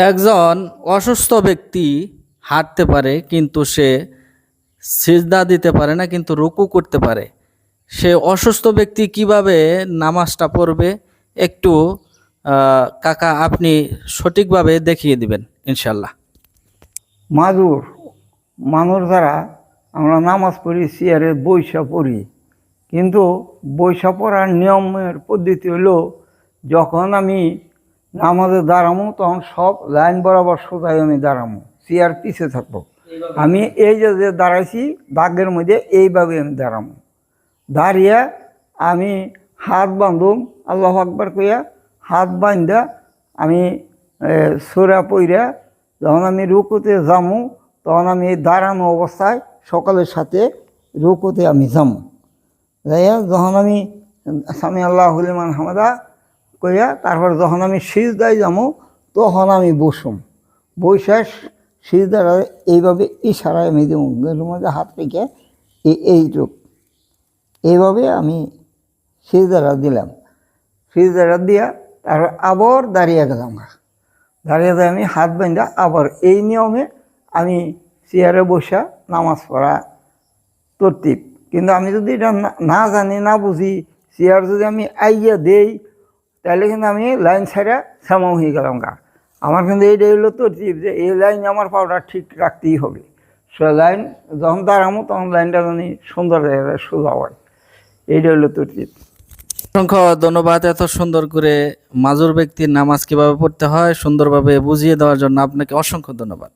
একজন অসুস্থ ব্যক্তি হাঁটতে পারে কিন্তু সে সিজদা দিতে পারে না, কিন্তু রুকু করতে পারে। সে অসুস্থ ব্যক্তি কিভাবে নামাজটা পড়বে একটু কাকা আপনি সঠিকভাবে দেখিয়ে দিবেন ইনশাল্লাহ। মাজুর মানুষ দ্বারা আমরা নামাজ পড়ি, চেয়ারে বৈশা পড়ি, কিন্তু বৈশা পড়ার নিয়মের পদ্ধতি হলো যখন আমি নামাজে দাঁড়ামো তখন সব লাইন বরাবর সোজাই আমি দাঁড়ামো, চেয়ার পিছে থাকবো। আমি এই যে দাঁড়াইছি দাগের মধ্যে এইভাবে আমি দাঁড়ামো, দাঁড়িয়ে আমি হাত বাঁধুম, আল্লাহু আকবার কইয়া হাত বাঁধা আমি সোরা পইরা যখন আমি রুকুতে যামু তখন আমি দাঁড়ানো অবস্থায় সকালের সাথে রুকুতে আমি যামু, যাইয়া যখন আমি সামি আল্লাহু লিমান হামিদা কইয়া তারপর যখন আমি সিজদায় যামু তখন আমি বসুম, বৈশা সিজদাটা এইভাবে ইশারায় আমি দিব, গেলুর মধ্যে হাত রেখে এইটুক এইভাবে আমি সিজদাটা দিলাম। সিজদাটা দিয়া তারপর আবার দাঁড়িয়ে গেলাম, দাঁড়িয়ে যায় আমি হাত বাঁধা আবার এই নিয়মে আমি চেয়ারে বসা নামাজ পড়া তরতিব। কিন্তু আমি যদি এটা না জানি না বুঝি, চেয়ার যদি আমি আইয়া দেই তাহলে কিন্তু আমি লাইন ছাড়া সামাও হয়ে গেলাম আমার কিন্তু এইটাই হলো তরতিব যে এই লাইন আমার পাওয়াটা ঠিক রাখতেই হবে। লাইন যখন দাঁড়ামো তখন লাইনটা জানি সুন্দর জায়গায় সোজা হয়, এইটা হলো তরতিব। অসংখ্য ধন্যবাদ এত সুন্দর করে মাজুর ব্যক্তির নামাজ কিভাবে পড়তে হয় সুন্দরভাবে বুঝিয়ে দেওয়ার জন্য আপনাকে অসংখ্য ধন্যবাদ।